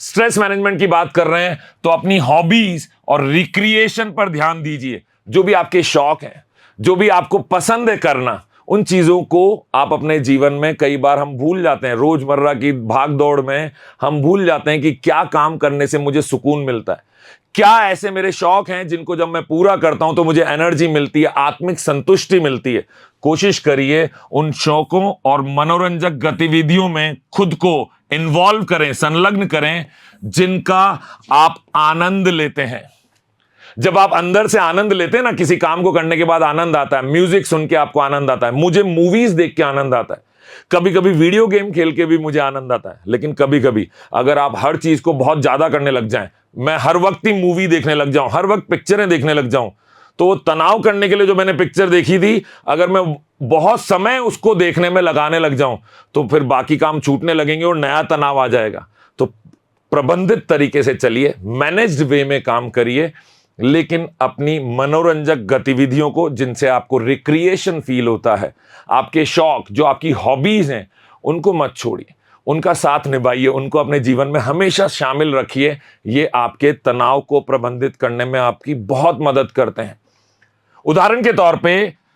Stress management की बात कर रहे हैं तो अपनी हॉबीज और रिक्रिएशन पर ध्यान दीजिए। जो भी आपके शौक हैं, जो भी आपको पसंद है करना, उन चीजों को आप अपने जीवन में, कई बार हम भूल जाते हैं रोजमर्रा की भाग दौड़ में, हम भूल जाते हैं कि क्या काम करने से मुझे सुकून मिलता है, क्या ऐसे मेरे शौक हैं जिनको जब मैं पूरा करता हूं तो मुझे एनर्जी मिलती है, आत्मिक संतुष्टि मिलती है। कोशिश करिए उन शौकों और मनोरंजक गतिविधियों में खुद को इन्वॉल्व करें, संलग्न करें, जिनका आप आनंद लेते हैं। जब आप अंदर से आनंद लेते हैं ना, किसी काम को करने के बाद आनंद आता है, म्यूजिक सुन के आपको आनंद आता है, मुझे मूवीज देख के आनंद आता है, कभी कभी वीडियो गेम खेल के भी मुझे आनंद आता है। लेकिन कभी कभी अगर आप हर चीज को बहुत ज्यादा करने लग जाएं, मैं हर वक्त ही मूवी देखने लग जाऊं, हर वक्त पिक्चरें देखने लग जाऊं, तो वो तनाव करने के लिए जो मैंने पिक्चर देखी थी, अगर मैं बहुत समय उसको देखने में लगाने लग जाऊं तो फिर बाकी काम छूटने लगेंगे और नया तनाव आ जाएगा। तो प्रबंधित तरीके से चलिए, मैनेज्ड वे में काम करिए, लेकिन अपनी मनोरंजक गतिविधियों को, जिनसे आपको रिक्रिएशन फील होता है, आपके शौक, जो आपकी हॉबीज हैं, उनको मत छोड़िए, उनका साथ निभाइए, उनको अपने जीवन में हमेशा शामिल रखिए। ये आपके तनाव को प्रबंधित करने में आपकी बहुत मदद करते हैं। उदाहरण के तौर पे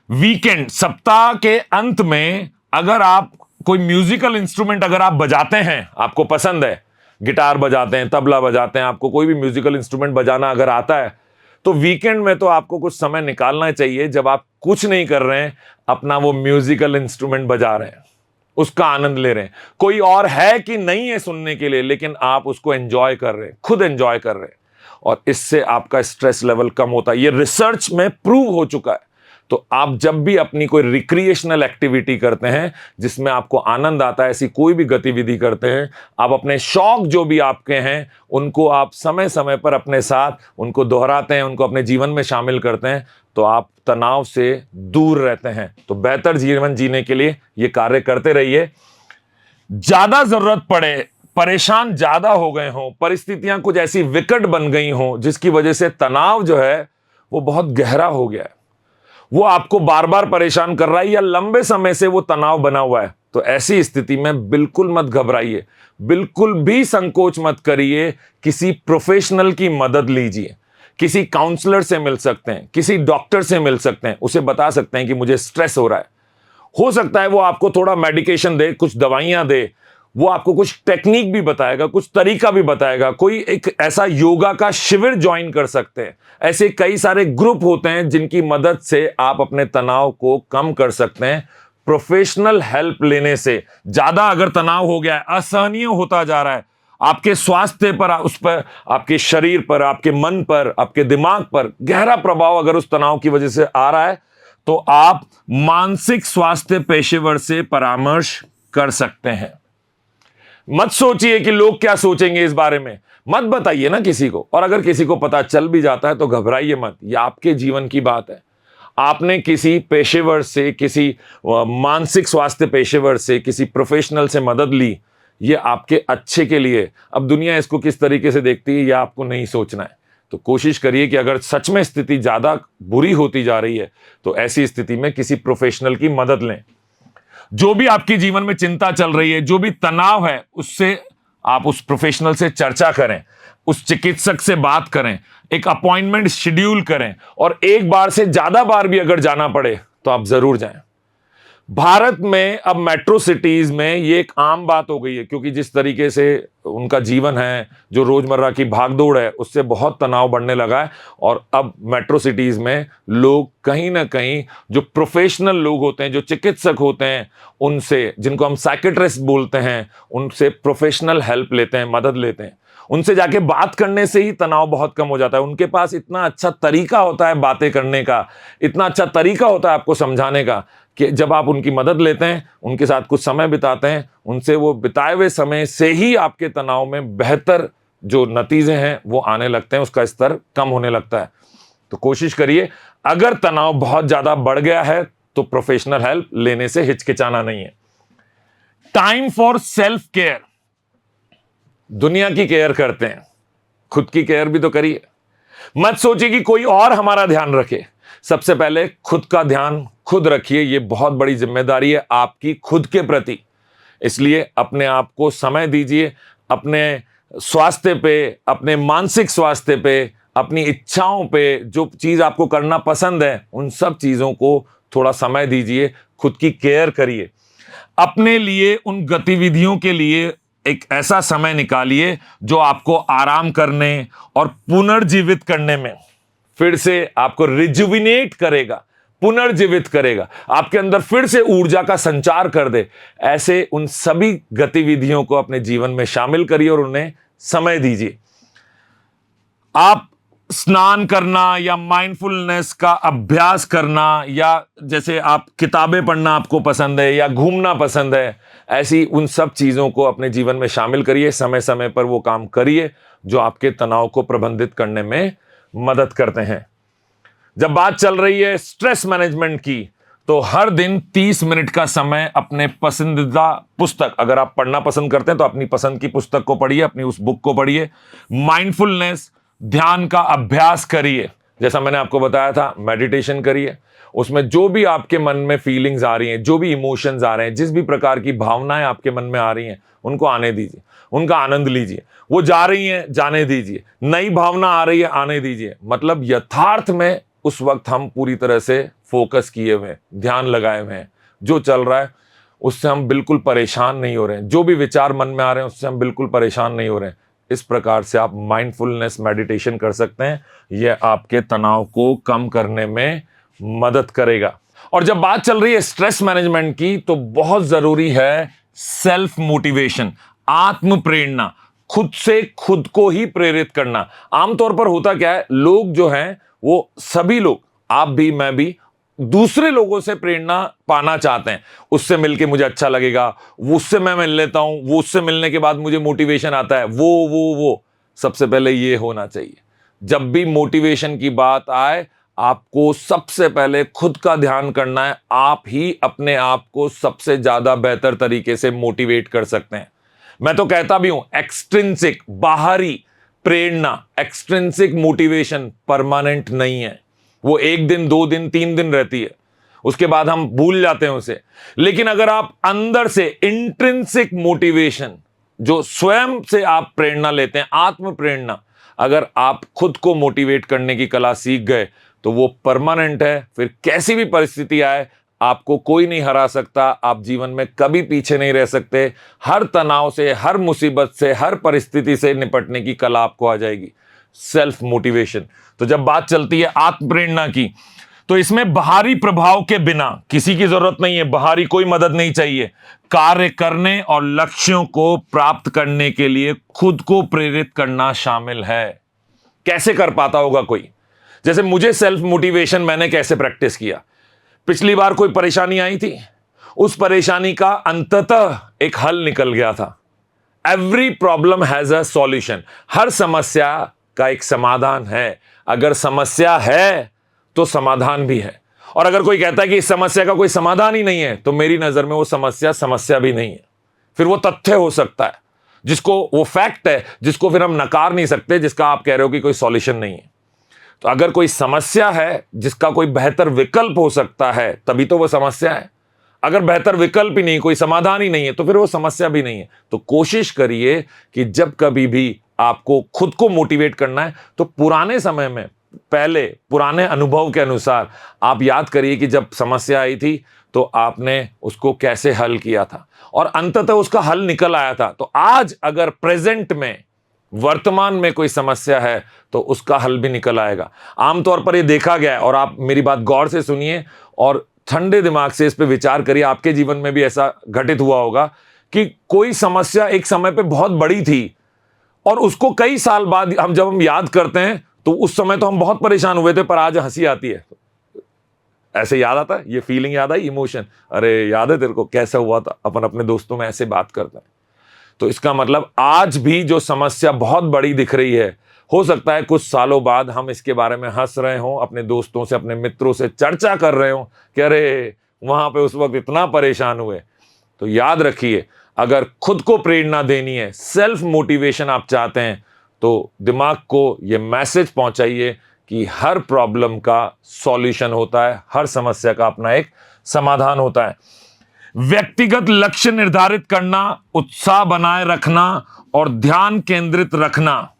वीकेंड, सप्ताह के अंत में अगर आप कोई म्यूजिकल इंस्ट्रूमेंट अगर आप बजाते हैं, आपको पसंद है, गिटार बजाते हैं, तबला बजाते हैं, आपको कोई भी म्यूजिकल इंस्ट्रूमेंट बजाना अगर आता है, तो वीकेंड में तो आपको कुछ समय निकालना चाहिए, जब आप कुछ नहीं कर रहे हैं, अपना वो म्यूजिकल इंस्ट्रूमेंट बजा रहे हैं, उसका आनंद ले रहे हैं। कोई और है कि नहीं है सुनने के लिए, लेकिन आप उसको एंजॉय कर रहे हैं, खुद एंजॉय कर रहे हैं, और इससे आपका स्ट्रेस लेवल कम होता है। ये रिसर्च में प्रूव हो चुका है। तो आप जब भी अपनी कोई रिक्रिएशनल एक्टिविटी करते हैं, जिसमें आपको आनंद आता है, ऐसी कोई भी गतिविधि करते हैं, आप अपने शौक जो भी आपके हैं, उनको आप समय समय पर अपने साथ उनको दोहराते हैं, उनको अपने जीवन में शामिल करते हैं, तो आप तनाव से दूर रहते हैं। तो बेहतर जीवन जीने के लिए ये कार्य करते रहिए। ज्यादा जरूरत पड़े, परेशान ज्यादा हो गए हों, परिस्थितियां कुछ ऐसी विकट बन गई हों जिसकी वजह से तनाव जो है वो बहुत गहरा हो गया है, वो आपको बार बार परेशान कर रहा है, या लंबे समय से वो तनाव बना हुआ है, तो ऐसी स्थिति में बिल्कुल मत घबराइए, बिल्कुल भी संकोच मत करिए। किसी प्रोफेशनल की मदद लीजिए। किसी काउंसलर से मिल सकते हैं, किसी डॉक्टर से मिल सकते हैं, उसे बता सकते हैं कि मुझे स्ट्रेस हो रहा है। हो सकता है वो आपको थोड़ा मेडिकेशन दे, कुछ दवाइयां दे, वो आपको कुछ टेक्निक भी बताएगा, कुछ तरीका भी बताएगा। कोई एक ऐसा योगा का शिविर ज्वाइन कर सकते हैं। ऐसे कई सारे ग्रुप होते हैं जिनकी मदद से आप अपने तनाव को कम कर सकते हैं। प्रोफेशनल हेल्प लेने से ज्यादा अगर तनाव हो गया है, असहनीय होता जा रहा है, आपके स्वास्थ्य पर, उस पर, आपके शरीर पर, आपके मन पर, आपके दिमाग पर गहरा प्रभाव अगर उस तनाव की वजह से आ रहा है, तो आप मानसिक स्वास्थ्य पेशेवर से परामर्श कर सकते हैं। मत सोचिए कि लोग क्या सोचेंगे इस बारे में, मत बताइए ना किसी को। और अगर किसी को पता चल भी जाता है तो घबराइए मत, यह आपके जीवन की बात है। आपने किसी पेशेवर से, किसी मानसिक स्वास्थ्य पेशेवर से, किसी प्रोफेशनल से मदद ली, ये आपके अच्छे के लिए। अब दुनिया इसको किस तरीके से देखती है, यह आपको नहीं सोचना है। तो कोशिश करिए कि अगर सच में स्थिति ज्यादा बुरी होती जा रही है, तो ऐसी स्थिति में किसी प्रोफेशनल की मदद लें। जो भी आपके जीवन में चिंता चल रही है, जो भी तनाव है, उससे आप उस प्रोफेशनल से चर्चा करें, उस चिकित्सक से बात करें, एक अपॉइंटमेंट शेड्यूल करें, और एक बार से ज्यादा बार भी अगर जाना पड़े तो आप जरूर जाएं। भारत में अब मेट्रो सिटीज में ये एक आम बात हो गई है, क्योंकि जिस तरीके से उनका जीवन है, जो रोजमर्रा की भागदौड़ है, उससे बहुत तनाव बढ़ने लगा है। और अब मेट्रो सिटीज में लोग कहीं ना कहीं जो प्रोफेशनल लोग होते हैं, जो चिकित्सक होते हैं, उनसे, जिनको हम साइकेट्रिस्ट बोलते हैं, उनसे प्रोफेशनल हेल्प लेते हैं, मदद लेते हैं। उनसे जाके बात करने से ही तनाव बहुत कम हो जाता है। उनके पास इतना अच्छा तरीका होता है बातें करने का, इतना अच्छा तरीका होता है आपको समझाने का, कि जब आप उनकी मदद लेते हैं, उनके साथ कुछ समय बिताते हैं, उनसे वो बिताए हुए समय से ही आपके तनाव में बेहतर जो नतीजे हैं वो आने लगते हैं, उसका स्तर कम होने लगता है। तो कोशिश करिए, अगर तनाव बहुत ज्यादा बढ़ गया है तो प्रोफेशनल हेल्प लेने से हिचकिचाना नहीं है। Time for self care. दुनिया की केयर करते हैं, खुद की केयर भी तो करिए। मत सोचिए कि कोई और हमारा ध्यान रखे। सबसे पहले खुद का ध्यान खुद रखिए। यह बहुत बड़ी जिम्मेदारी है आपकी खुद के प्रति। इसलिए अपने आप को समय दीजिए, अपने स्वास्थ्य पे, अपने मानसिक स्वास्थ्य पे, अपनी इच्छाओं पे, जो चीज आपको करना पसंद है उन सब चीजों को थोड़ा समय दीजिए, खुद की केयर करिए। अपने लिए उन गतिविधियों के लिए एक ऐसा समय निकालिए जो आपको आराम करने और पुनर्जीवित करने में, फिर से आपको रिजुविनेट करेगा, पुनर्जीवित करेगा, आपके अंदर फिर से ऊर्जा का संचार कर दे। ऐसे उन सभी गतिविधियों को अपने जीवन में शामिल करिए और उन्हें समय दीजिए। आप स्नान करना या माइंडफुलनेस का अभ्यास करना, या जैसे आप किताबें पढ़ना आपको पसंद है या घूमना पसंद है, ऐसी उन सब चीजों को अपने जीवन में शामिल करिए। समय समय पर वो काम करिए जो आपके तनाव को प्रबंधित करने में मदद करते हैं। जब बात चल रही है स्ट्रेस मैनेजमेंट की, तो हर दिन 30 मिनट का समय अपने पसंदीदा पुस्तक, अगर आप पढ़ना पसंद करते हैं तो अपनी पसंद की पुस्तक को पढ़िए, अपनी उस बुक को पढ़िए। माइंडफुलनेस, ध्यान का अभ्यास करिए। जैसा मैंने आपको बताया था, मेडिटेशन करिए। उसमें जो भी आपके मन में फीलिंग्स आ रही हैं, जो भी इमोशंस आ रहे हैं, जिस भी प्रकार की भावनाएं आपके मन में आ रही हैं, उनको आने दीजिए, उनका आनंद लीजिए। वो जा रही हैं, जाने दीजिए। नई भावना आ रही है, आने दीजिए। मतलब यथार्थ में उस वक्त हम पूरी तरह से फोकस किए हुए हैं, ध्यान लगाए हुए हैं। जो चल रहा है उससे हम बिल्कुल परेशान नहीं हो रहे हैं, जो भी विचार मन में आ रहे हैं उससे हम बिल्कुल परेशान नहीं हो रहे हैं। इस प्रकार से आप माइंडफुलनेस मेडिटेशन कर सकते हैं। यह आपके तनाव को कम करने में मदद करेगा। और जब बात चल रही है स्ट्रेस मैनेजमेंट की, तो बहुत जरूरी है सेल्फ मोटिवेशन, आत्म प्रेरणा, खुद से खुद को ही प्रेरित करना। आमतौर पर होता क्या है, लोग जो हैं वो सभी लोग, आप भी मैं भी, दूसरे लोगों से प्रेरणा पाना चाहते हैं। उससे मिलके मुझे अच्छा लगेगा, उससे मैं मिल लेता हूं, वो उससे मिलने के बाद मुझे मोटिवेशन आता है। वो सबसे पहले ये होना चाहिए। जब भी मोटिवेशन की बात आए, आपको सबसे पहले खुद का ध्यान करना है। आप ही अपने आप को सबसे ज्यादा बेहतर तरीके से मोटिवेट कर सकते हैं। मैं तो कहता भी हूं, एक्सट्रिंसिक, बाहरी प्रेरणा, एक्सट्रिंसिक मोटिवेशन परमानेंट नहीं है। वो 1 दिन, 2 दिन, 3 दिन रहती है, उसके बाद हम भूल जाते हैं उसे। लेकिन अगर आप अंदर से इंट्रिंसिक मोटिवेशन, जो स्वयं से आप प्रेरणा लेते हैं, आत्म प्रेरणा, अगर आप खुद को मोटिवेट करने की कला सीख गए तो वो परमानेंट है। फिर कैसी भी परिस्थिति आए, आपको कोई नहीं हरा सकता। आप जीवन में कभी पीछे नहीं रह सकते। हर तनाव से, हर मुसीबत से, हर परिस्थिति से निपटने की कला आपको आ जाएगी। Self motivation. तो जब बात चलती है आत्म प्रेरणा की, तो इसमें बाहरी प्रभाव के बिना, किसी की जरूरत नहीं है, बाहरी कोई मदद नहीं चाहिए, कार्य करने और लक्ष्यों को प्राप्त करने के लिए खुद को प्रेरित करना शामिल है। कैसे कर पाता होगा कोई? जैसे मुझे सेल्फ मोटिवेशन मैंने कैसे प्रैक्टिस किया, पिछली बार कोई परेशानी आई थी, उस परेशानी का अंततः एक हल निकल गया था। Every problem has a solution. हर समस्या का एक समाधान है। अगर समस्या है तो समाधान भी है। और अगर कोई कहता है कि इस समस्या का कोई समाधान ही नहीं है, तो मेरी नजर में वो समस्या भी नहीं है। फिर वो तथ्य हो सकता है, जिसको, वो फैक्ट है जिसको फिर हम नकार नहीं सकते, जिसका आप कह रहे हो कि कोई सॉल्यूशन नहीं है। तो अगर कोई समस्या है जिसका कोई बेहतर विकल्प हो सकता है, तभी तो वो समस्या है। अगर बेहतर विकल्प ही नहीं, कोई समाधान ही नहीं है, तो फिर वो समस्या भी नहीं है। तो कोशिश करिए कि जब कभी भी आपको खुद को मोटिवेट करना है, तो पुराने समय में, पहले पुराने अनुभव के अनुसार आप याद करिए कि जब समस्या आई थी तो आपने उसको कैसे हल किया था और अंततः उसका हल निकल आया था। तो आज अगर प्रेजेंट में, वर्तमान में कोई समस्या है तो उसका हल भी निकल आएगा। आमतौर पर यह देखा गया है, और आप मेरी बात गौर से सुनिए और ठंडे दिमाग से इस पे विचार करिए। आपके जीवन में भी ऐसा घटित हुआ होगा कि कोई समस्या एक समय पे बहुत बड़ी थी और उसको कई साल बाद जब हम याद करते हैं तो उस समय तो हम बहुत परेशान हुए थे, पर आज हंसी आती है। ऐसे याद आता है, ये फीलिंग याद आई, इमोशन, अरे याद है तेरे को कैसा हुआ था। अपन अपने दोस्तों में ऐसे बात करते हैं। तो इसका मतलब आज भी जो समस्या बहुत बड़ी दिख रही है, हो सकता है कुछ सालों बाद हम इसके बारे में हंस रहे हों, अपने दोस्तों से, अपने मित्रों से चर्चा कर रहे हों कि अरे वहां पे उस वक्त इतना परेशान हुए। तो याद रखिए, अगर खुद को प्रेरणा देनी है, सेल्फ मोटिवेशन आप चाहते हैं, तो दिमाग को यह मैसेज पहुंचाइए कि हर प्रॉब्लम का सॉल्यूशन होता है, हर समस्या का अपना एक समाधान होता है। व्यक्तिगत लक्ष्य निर्धारित करना, उत्साह बनाए रखना और ध्यान केंद्रित रखना,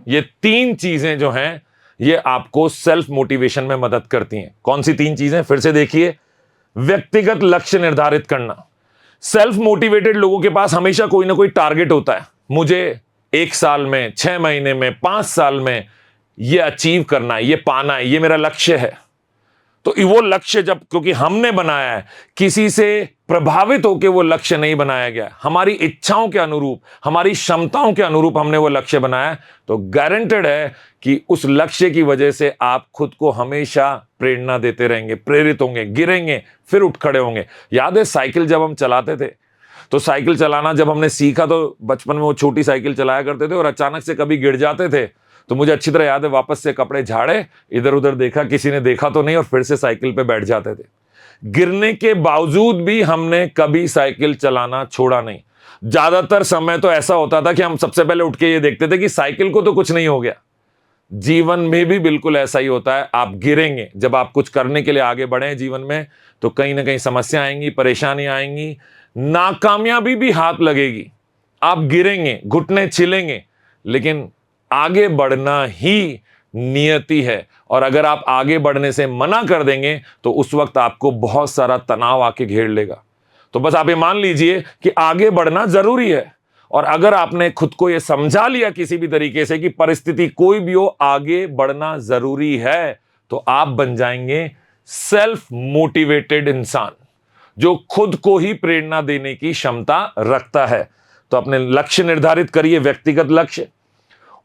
ये तीन चीजें जो हैं ये आपको सेल्फ मोटिवेशन में मदद करती हैं। कौन सी तीन चीजें, फिर से देखिए। व्यक्तिगत लक्ष्य निर्धारित करना, सेल्फ मोटिवेटेड लोगों के पास हमेशा कोई ना कोई टारगेट होता है। मुझे 1 साल में, 6 महीने में, 5 साल में ये अचीव करना है, ये पाना है, ये मेरा लक्ष्य है। तो वो लक्ष्य जब, क्योंकि हमने बनाया है, किसी से प्रभावित होकर वो लक्ष्य नहीं बनाया गया, हमारी इच्छाओं के अनुरूप, हमारी क्षमताओं के अनुरूप हमने वो लक्ष्य बनाया, तो गारंटेड है कि उस लक्ष्य की वजह से आप खुद को हमेशा प्रेरणा देते रहेंगे, प्रेरित होंगे, गिरेंगे फिर उठ खड़े होंगे। याद है साइकिल जब हम चलाते थे, तो साइकिल चलाना जब हमने सीखा तो बचपन में वो छोटी साइकिल चलाया करते थे और अचानक से कभी गिर जाते थे तो मुझे अच्छी तरह याद है, वापस से कपड़े झाड़े, इधर उधर देखा किसी ने देखा तो नहीं, और फिर से साइकिल पे बैठ जाते थे। गिरने के बावजूद भी हमने कभी साइकिल चलाना छोड़ा नहीं। ज्यादातर समय तो ऐसा होता था कि हम सबसे पहले उठ के ये देखते थे कि साइकिल को तो कुछ नहीं हो गया। जीवन में भी बिल्कुल ऐसा ही होता है, आप गिरेंगे। जब आप कुछ करने के लिए आगे बढ़े जीवन में तो कहीं ना कहीं समस्या आएंगी, परेशानी आएंगी, नाकामयाबी भी हाथ लगेगी, आप गिरेंगे, घुटने छिलेंगे, लेकिन आगे बढ़ना ही नियति है। और अगर आप आगे बढ़ने से मना कर देंगे तो उस वक्त आपको बहुत सारा तनाव आके घेर लेगा। तो बस आप ये मान लीजिए कि आगे बढ़ना जरूरी है, और अगर आपने खुद को ये समझा लिया किसी भी तरीके से कि परिस्थिति कोई भी हो, आगे बढ़ना जरूरी है, तो आप बन जाएंगे सेल्फ मोटिवेटेड इंसान, जो खुद को ही प्रेरणा देने की क्षमता रखता है। तो अपने लक्ष्य निर्धारित करिए, व्यक्तिगत लक्ष्य।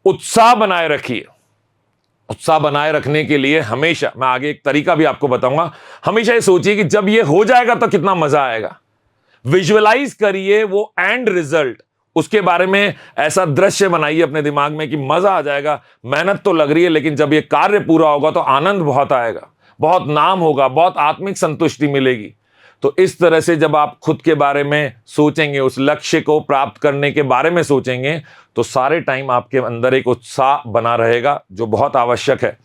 उत्साह बनाए रखिए। उत्साह बनाए रखने के लिए हमेशा, मैं आगे एक तरीका भी आपको बताऊंगा, हमेशा ये सोचिए कि जब ये हो जाएगा तो कितना मजा आएगा। विजुअलाइज करिए वो एंड रिजल्ट, उसके बारे में ऐसा दृश्य बनाइए अपने दिमाग में कि मजा आ जाएगा, मेहनत तो लग रही है लेकिन जब ये कार्य पूरा होगा तो आनंद बहुत आएगा, बहुत नाम होगा, बहुत आत्मिक संतुष्टि मिलेगी। तो इस तरह से जब आप खुद के बारे में सोचेंगे, उस लक्ष्य को प्राप्त करने के बारे में सोचेंगे, तो सारे टाइम आपके अंदर एक उत्साह बना रहेगा, जो बहुत आवश्यक है।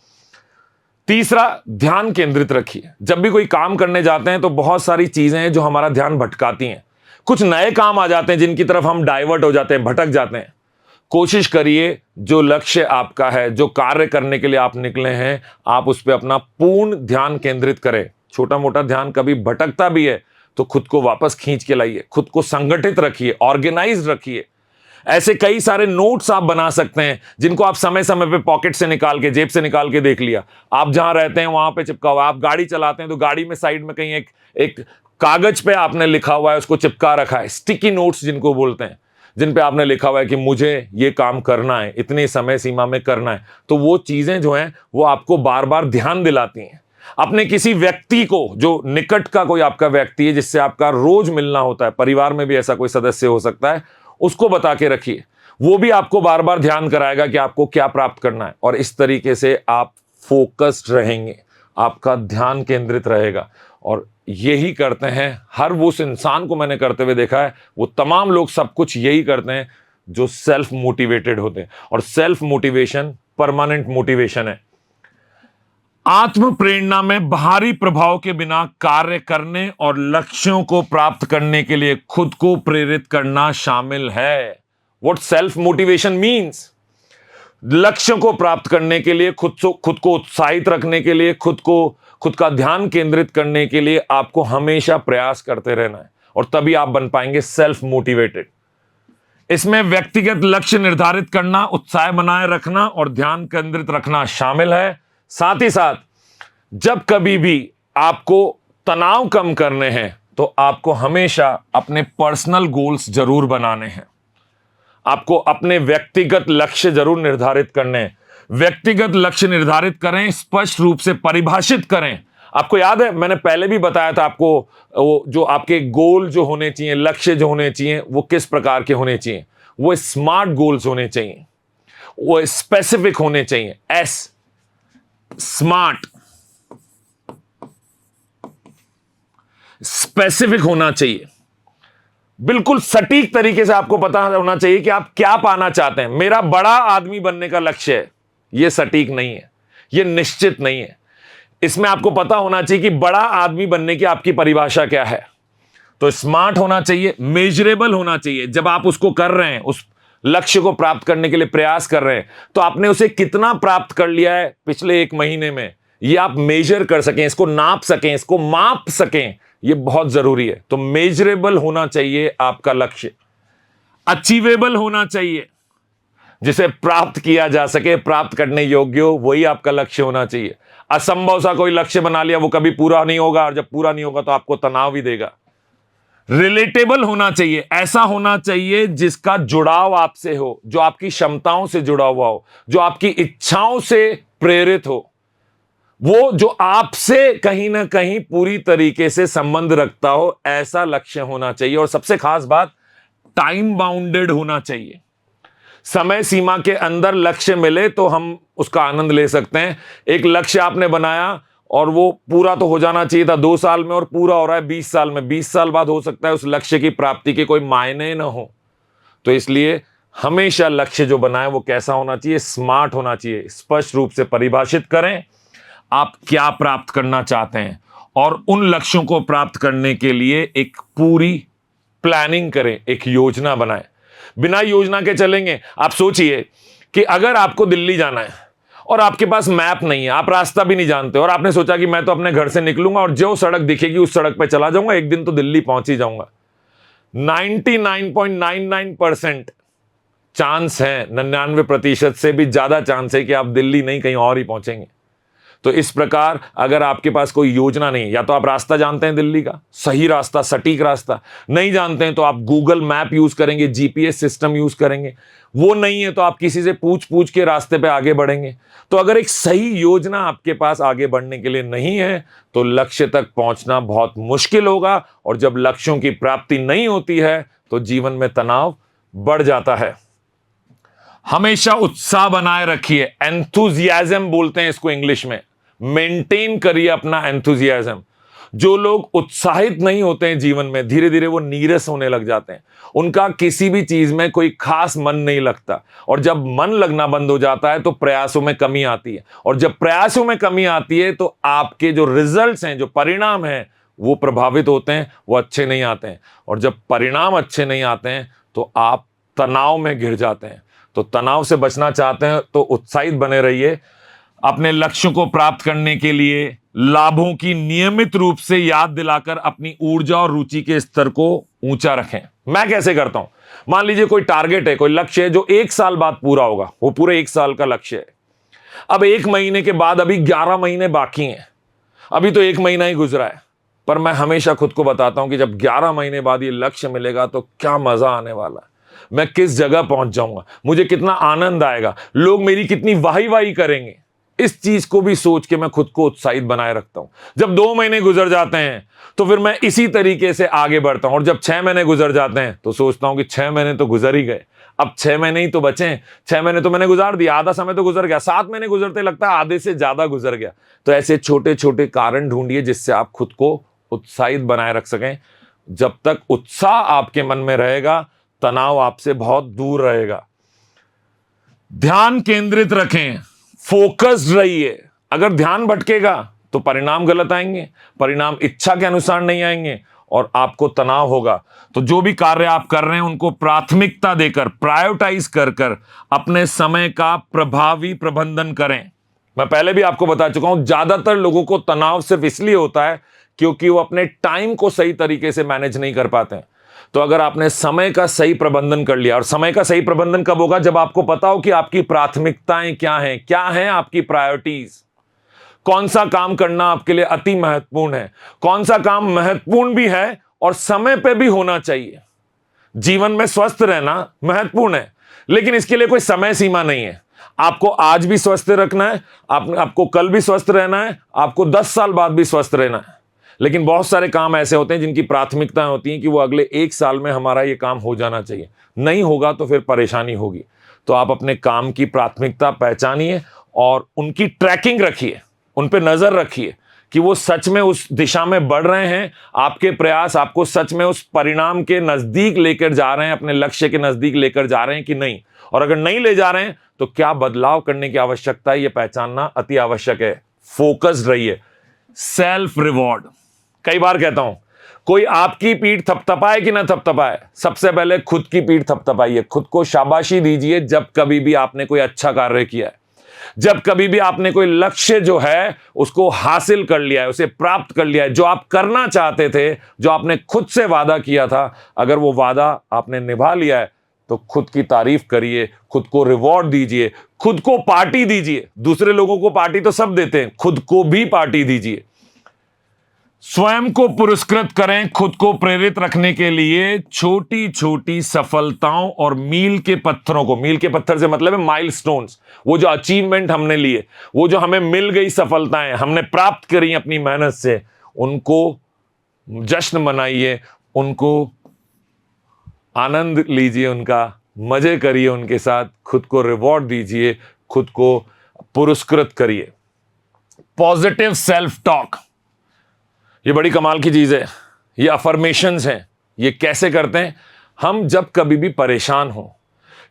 तीसरा, ध्यान केंद्रित रखिए। जब भी कोई काम करने जाते हैं तो बहुत सारी चीजें हैं जो हमारा ध्यान भटकाती हैं। कुछ नए काम आ जाते हैं जिनकी तरफ हम डाइवर्ट हो जाते हैं, भटक जाते हैं। कोशिश करिए जो लक्ष्य आपका है, जो कार्य करने के लिए आप निकले हैं, आप उस पर अपना पूर्ण ध्यान केंद्रित करें। छोटा मोटा ध्यान कभी भटकता भी है तो खुद को वापस खींच के लाइए, खुद को संगठित रखिए, ऑर्गेनाइज रखिए। ऐसे कई सारे नोट्स आप बना सकते हैं जिनको आप समय समय पे पॉकेट से निकाल के, जेब से निकाल के देख लिया, आप जहां रहते हैं वहां पे चिपका हुआ। आप गाड़ी चलाते हैं तो गाड़ी में साइड में कहीं एक कागज पे आपने लिखा हुआ है, उसको चिपका रखा है। स्टिकी नोट्स जिनको बोलते हैं, जिन पे आपने लिखा हुआ है कि मुझे ये काम करना है, इतनी समय सीमा में करना है। तो वो चीजें जो हैं वो आपको बार बार ध्यान दिलाती हैं। अपने किसी व्यक्ति को, जो निकट का कोई आपका व्यक्ति है जिससे आपका रोज मिलना होता है, परिवार में भी ऐसा कोई सदस्य हो सकता है, उसको बता के रखिए। वो भी आपको बार बार ध्यान कराएगा कि आपको क्या प्राप्त करना है, और इस तरीके से आप फोकस्ड रहेंगे, आपका ध्यान केंद्रित रहेगा। और यही करते हैं हर वो उस इंसान को मैंने करते हुए देखा है, वो तमाम लोग सब कुछ यही करते हैं जो सेल्फ मोटिवेटेड होते हैं। और सेल्फ मोटिवेशन परमानेंट मोटिवेशन है। आत्म प्रेरणा में बाहरी प्रभाव के बिना कार्य करने और लक्ष्यों को प्राप्त करने के लिए खुद को प्रेरित करना शामिल है। What self motivation means? लक्ष्यों को प्राप्त करने के लिए, खुद को उत्साहित रखने के लिए, खुद का ध्यान केंद्रित करने के लिए आपको हमेशा प्रयास करते रहना है, और तभी आप बन पाएंगे सेल्फ मोटिवेटेड। इसमें व्यक्तिगत लक्ष्य निर्धारित करना, उत्साह बनाए रखना और ध्यान केंद्रित रखना शामिल है। साथ ही साथ जब कभी भी आपको तनाव कम करने हैं तो आपको हमेशा अपने पर्सनल गोल्स जरूर बनाने हैं। आपको अपने व्यक्तिगत लक्ष्य जरूर निर्धारित करने हैं। व्यक्तिगत लक्ष्य निर्धारित करें, स्पष्ट रूप से परिभाषित करें। आपको याद है मैंने पहले भी बताया था आपको, वो जो आपके गोल जो होने चाहिए, लक्ष्य जो होने चाहिए, वो किस प्रकार के होने चाहिए। वो स्मार्ट गोल्स होने चाहिए, वो स्पेसिफिक होने चाहिए। एस स्मार्ट, स्पेसिफिक होना चाहिए। बिल्कुल सटीक तरीके से आपको पता होना चाहिए कि आप क्या पाना चाहते हैं। मेरा बड़ा आदमी बनने का लक्ष्य है, यह सटीक नहीं है, यह निश्चित नहीं है। इसमें आपको पता होना चाहिए कि बड़ा आदमी बनने की आपकी परिभाषा क्या है। तो स्मार्ट होना चाहिए, मेजरेबल होना चाहिए। जब आप उसको कर रहे हैं, उस लक्ष्य को प्राप्त करने के लिए प्रयास कर रहे हैं, तो आपने उसे कितना प्राप्त कर लिया है पिछले एक महीने में, ये आप मेजर कर सकें, इसको नाप सकें, इसको माप सकें, ये बहुत जरूरी है। तो मेजरेबल होना चाहिए आपका लक्ष्य, अचीवेबल होना चाहिए, जिसे प्राप्त किया जा सके, प्राप्त करने योग्य हो, वही आपका लक्ष्य होना चाहिए। असंभव सा कोई लक्ष्य बना लिया, वो कभी पूरा नहीं होगा, और जब पूरा नहीं होगा तो आपको तनाव भी देगा। रिलेटेबल होना चाहिए, ऐसा होना चाहिए जिसका जुड़ाव आपसे हो, जो आपकी क्षमताओं से जुड़ा हुआ हो, जो आपकी इच्छाओं से प्रेरित हो, वो जो आपसे कहीं ना कहीं पूरी तरीके से संबंध रखता हो, ऐसा लक्ष्य होना चाहिए। और सबसे खास बात, टाइम बाउंडेड होना चाहिए। समय सीमा के अंदर लक्ष्य मिले तो हम उसका आनंद ले सकते हैं। एक लक्ष्य आपने बनाया और वो पूरा तो हो जाना चाहिए था 2 साल में, और पूरा हो रहा है 20 साल में, 20 साल बाद हो सकता है उस लक्ष्य की प्राप्ति के कोई मायने ना हो। तो इसलिए हमेशा लक्ष्य जो बनाए वो कैसा होना चाहिए, स्मार्ट होना चाहिए। स्पष्ट रूप से परिभाषित करें आप क्या प्राप्त करना चाहते हैं, और उन लक्ष्यों को प्राप्त करने के लिए एक पूरी प्लानिंग करें, एक योजना बनाएं। बिना योजना के चलेंगे, आप सोचिए कि अगर आपको दिल्ली जाना है और आपके पास मैप नहीं है, आप रास्ता भी नहीं जानते, और आपने सोचा कि मैं तो अपने घर से निकलूंगा और जो सड़क दिखेगी उस सड़क पे चला जाऊंगा, एक दिन तो दिल्ली पहुंच ही जाऊंगा। 99.99% चांस है, 99% से भी ज्यादा चांस है कि आप दिल्ली नहीं कहीं और ही पहुंचेंगे। तो इस प्रकार अगर आपके पास कोई योजना नहीं, या तो आप रास्ता जानते हैं दिल्ली का, सही रास्ता, सटीक रास्ता नहीं जानते हैं तो आप गूगल मैप यूज करेंगे, जीपीएस सिस्टम यूज करेंगे, वो नहीं है तो आप किसी से पूछ पूछ के रास्ते पे आगे बढ़ेंगे। तो अगर एक सही योजना आपके पास आगे बढ़ने के लिए नहीं है तो लक्ष्य तक पहुंचना बहुत मुश्किल होगा, और जब लक्ष्यों की प्राप्ति नहीं होती है तो जीवन में तनाव बढ़ जाता है। हमेशा उत्साह बनाए रखिए, एंथुजियाज्म बोलते हैं इसको इंग्लिश में। मेंटेन करिए अपना एंथुजियाज्म। जो लोग उत्साहित नहीं होते हैं जीवन में, धीरे धीरे वो नीरस होने लग जाते हैं, उनका किसी भी चीज में कोई खास मन नहीं लगता, और जब मन लगना बंद हो जाता है तो प्रयासों में कमी आती है, और जब प्रयासों में कमी आती है तो आपके जो रिजल्ट्स हैं, जो परिणाम हैं, वो प्रभावित होते हैं, वो अच्छे नहीं आते हैं, और जब परिणाम अच्छे नहीं आते हैं तो आप तनाव में घिर जाते हैं। तो तनाव से बचना चाहते हैं तो उत्साहित बने रहिए। अपने लक्ष्यों को प्राप्त करने के लिए लाभों की नियमित रूप से याद दिलाकर अपनी ऊर्जा और रुचि के स्तर को ऊंचा रखें। मैं कैसे करता हूं, मान लीजिए कोई टारगेट है, कोई लक्ष्य है जो 1 साल बाद पूरा होगा, वो पूरे 1 साल का लक्ष्य है। अब 1 महीने के बाद अभी 11 महीने बाकी हैं, अभी तो 1 महीना ही गुजरा है, पर मैं हमेशा खुद को बताता हूं कि जब 11 महीने बाद ये लक्ष्य मिलेगा तो क्या मजा आने वाला है, मैं किस जगह पहुंच जाऊंगा, मुझे कितना आनंद आएगा, लोग मेरी कितनी वाही वाही करेंगे। इस चीज को भी सोच के मैं खुद को उत्साहित बनाए रखता हूं। जब 2 महीने गुजर जाते हैं तो फिर मैं इसी तरीके से आगे बढ़ता हूं, और जब 6 महीने गुजर जाते हैं तो सोचता हूं कि 6 महीने तो गुजर ही गए, अब 6 महीने ही तो बचे हैं, 6 महीने तो मैंने गुजार दिया, आधा समय तो गुजर गया, 7 महीने गुजरते लगता है आधे से ज्यादा गुजर गया। तो ऐसे छोटे छोटे कारण ढूंढिए जिससे आप खुद को उत्साहित बनाए रख सकें। जब तक उत्साह आपके मन में रहेगा, तनाव आपसे बहुत दूर रहेगा। ध्यान केंद्रित रखें, फोकस्ड रहिए। अगर ध्यान भटकेगा तो परिणाम गलत आएंगे, परिणाम इच्छा के अनुसार नहीं आएंगे, और आपको तनाव होगा। तो जो भी कार्य आप कर रहे हैं उनको प्राथमिकता देकर, प्रायोरिटाइज कर कर अपने समय का प्रभावी प्रबंधन करें। मैं पहले भी आपको बता चुका हूं, ज्यादातर लोगों को तनाव सिर्फ इसलिए होता है क्योंकि वो अपने टाइम को सही तरीके से मैनेज नहीं कर पाते हैं। तो अगर आपने समय का सही प्रबंधन कर लिया, और समय का सही प्रबंधन कब होगा, जब आपको पता हो कि आपकी प्राथमिकताएं क्या हैं आपकी प्रायोरिटीज, कौन सा काम करना आपके लिए अति महत्वपूर्ण है, कौन सा काम महत्वपूर्ण भी है और समय पे भी होना चाहिए। जीवन में स्वस्थ रहना महत्वपूर्ण है, लेकिन इसके लिए कोई समय सीमा नहीं है। आपको आज भी स्वस्थ रखना है, आपको कल भी स्वस्थ रहना है, आपको 10 साल बाद भी स्वस्थ रहना है। लेकिन बहुत सारे काम ऐसे होते हैं जिनकी प्राथमिकताएं होती हैं कि वो अगले 1 साल में हमारा ये काम हो जाना चाहिए, नहीं होगा तो फिर परेशानी होगी। तो आप अपने काम की प्राथमिकता पहचानिए और उनकी ट्रैकिंग रखिए, उन पे नजर रखिए कि वो सच में उस दिशा में बढ़ रहे हैं, आपके प्रयास आपको सच में उस परिणाम के नजदीक लेकर जा रहे हैं, अपने लक्ष्य के नजदीक लेकर जा रहे हैं कि नहीं। और अगर नहीं ले जा रहे हैं तो क्या बदलाव करने की आवश्यकता है, ये पहचानना अति आवश्यक है। फोकस्ड रहिए। सेल्फ रिवॉर्ड, कई बार कहता हूं, कोई आपकी पीठ थपथपाए कि ना थपथपाए, सबसे पहले खुद की पीठ थपथपाइए, खुद को शाबाशी दीजिए जब कभी भी आपने कोई अच्छा कार्य किया है, जब कभी भी आपने कोई लक्ष्य जो है उसको हासिल कर लिया है, उसे प्राप्त कर लिया है, जो आप करना चाहते थे, जो आपने खुद से वादा किया था, अगर वो वादा आपने निभा लिया है तो खुद की तारीफ करिए, खुद को रिवॉर्ड दीजिए, खुद को पार्टी दीजिए। दूसरे लोगों को पार्टी तो सब देते हैं, खुद को भी पार्टी दीजिए। स्वयं को पुरस्कृत करें। खुद को प्रेरित रखने के लिए छोटी छोटी सफलताओं और मील के पत्थरों को, मील के पत्थर से मतलब है माइलस्टोन्स, वो जो अचीवमेंट हमने लिए, वो जो हमें मिल गई सफलताएं हमने प्राप्त करी अपनी मेहनत से, उनको जश्न मनाइए, उनको आनंद लीजिए, उनका मजे करिए उनके साथ, खुद को रिवॉर्ड दीजिए, खुद को पुरस्कृत करिए। पॉजिटिव सेल्फ टॉक, ये बड़ी कमाल की चीज है। ये अफर्मेशंस हैं। ये कैसे करते हैं? हम जब कभी भी परेशान हो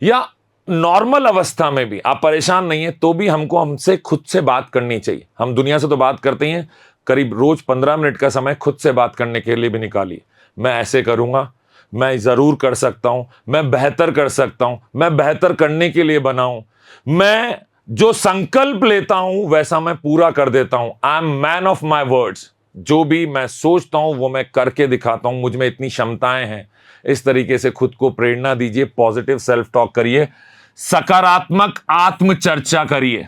या नॉर्मल अवस्था में भी आप परेशान नहीं है तो भी हमसे खुद से बात करनी चाहिए। हम दुनिया से तो बात करते ही हैं, करीब रोज 15 मिनट का समय खुद से बात करने के लिए भी निकालिए। मैं ऐसे करूंगा, मैं जरूर कर सकता हूं, मैं बेहतर कर सकता हूं, मैं बेहतर करने के लिए बना हूं, मैं जो संकल्प लेता हूं वैसा मैं पूरा कर देता हूं। I am man of my words, जो भी मैं सोचता हूं वो मैं करके दिखाता हूं, मुझ में इतनी क्षमताएं हैं। इस तरीके से खुद को प्रेरणा दीजिए, पॉजिटिव सेल्फ टॉक करिए, सकारात्मक आत्मचर्चा करिए,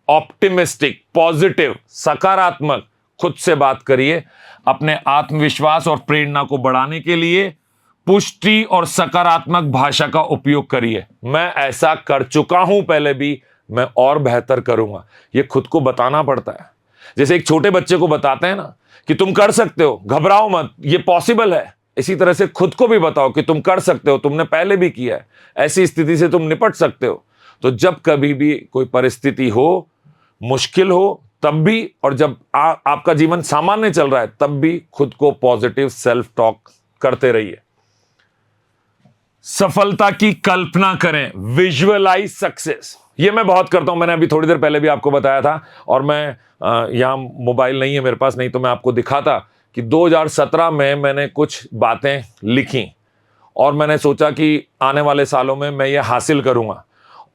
ऑप्टिमिस्टिक, पॉजिटिव, सकारात्मक खुद से बात करिए। अपने आत्मविश्वास और प्रेरणा को बढ़ाने के लिए पुष्टि और सकारात्मक भाषा का उपयोग करिए। मैं ऐसा कर चुका हूं पहले भी, मैं और बेहतर करूंगा। यह खुद को बताना पड़ता है। जैसे एक छोटे बच्चे को बताते हैं ना कि तुम कर सकते हो, घबराओ मत, ये पॉसिबल है। इसी तरह से खुद को भी बताओ कि तुम कर सकते हो, तुमने पहले भी किया है, ऐसी स्थिति से तुम निपट सकते हो। तो जब कभी भी कोई परिस्थिति हो, मुश्किल हो, तब भी, और जब आपका जीवन सामान्य चल रहा है तब भी खुद को पॉजिटिव सेल्फ टॉक करते रहिए। सफलता की कल्पना करें, विजुअलाइज सक्सेस। ये मैं बहुत करता हूं, मैंने अभी थोड़ी देर पहले भी आपको बताया था, और मैं यहां मोबाइल नहीं है मेरे पास, नहीं तो मैं आपको दिखाता कि 2017 में मैंने कुछ बातें लिखी और मैंने सोचा कि आने वाले सालों में मैं ये हासिल करूंगा।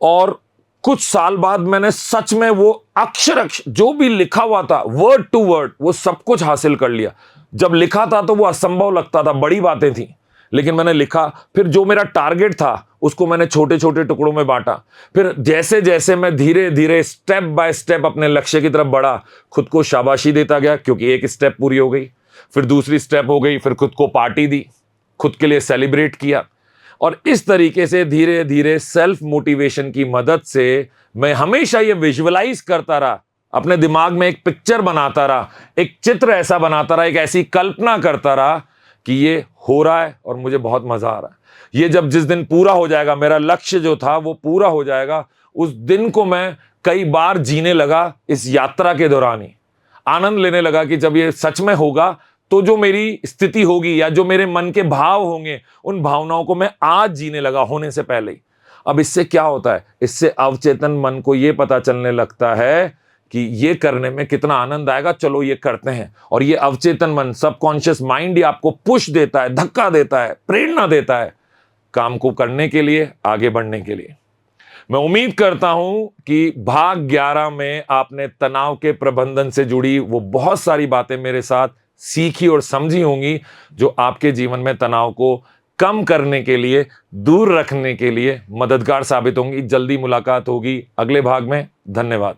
और कुछ साल बाद मैंने सच में वो अक्षर जो भी लिखा हुआ था, वर्ड टू वर्ड, वो सब कुछ हासिल कर लिया। जब लिखा था तो वो असंभव लगता था, बड़ी बातें थी, लेकिन मैंने लिखा। फिर जो मेरा टारगेट था उसको मैंने छोटे छोटे टुकड़ों में बांटा। फिर जैसे जैसे मैं धीरे धीरे स्टेप बाय स्टेप अपने लक्ष्य की तरफ बढ़ा, खुद को शाबाशी देता गया, क्योंकि एक स्टेप पूरी हो गई, फिर दूसरी स्टेप हो गई, फिर खुद को पार्टी दी, खुद के लिए सेलिब्रेट किया। और इस तरीके से धीरे धीरे सेल्फ मोटिवेशन की मदद से मैं हमेशा ये विजुअलाइज करता रहा, अपने दिमाग में एक पिक्चर बनाता रहा, एक चित्र ऐसा बनाता रहा, एक ऐसी कल्पना करता रहा कि ये हो रहा है और मुझे बहुत मजा आ रहा है। ये जब जिस दिन पूरा हो जाएगा, मेरा लक्ष्य जो था वो पूरा हो जाएगा, उस दिन को मैं कई बार जीने लगा। इस यात्रा के दौरान ही आनंद लेने लगा कि जब ये सच में होगा तो जो मेरी स्थिति होगी या जो मेरे मन के भाव होंगे, उन भावनाओं को मैं आज जीने लगा, होने से पहले ही। अब इससे क्या होता है? इससे अवचेतन मन को यह पता चलने लगता है कि ये करने में कितना आनंद आएगा, चलो ये करते हैं। और ये अवचेतन मन, सबकॉन्शियस माइंड ही आपको पुश देता है, धक्का देता है, प्रेरणा देता है काम को करने के लिए, आगे बढ़ने के लिए। मैं उम्मीद करता हूं कि भाग 11 में आपने तनाव के प्रबंधन से जुड़ी वो बहुत सारी बातें मेरे साथ सीखी और समझी होंगी, जो आपके जीवन में तनाव को कम करने के लिए, दूर रखने के लिए मददगार साबित होंगी। जल्दी मुलाकात होगी अगले भाग में। धन्यवाद।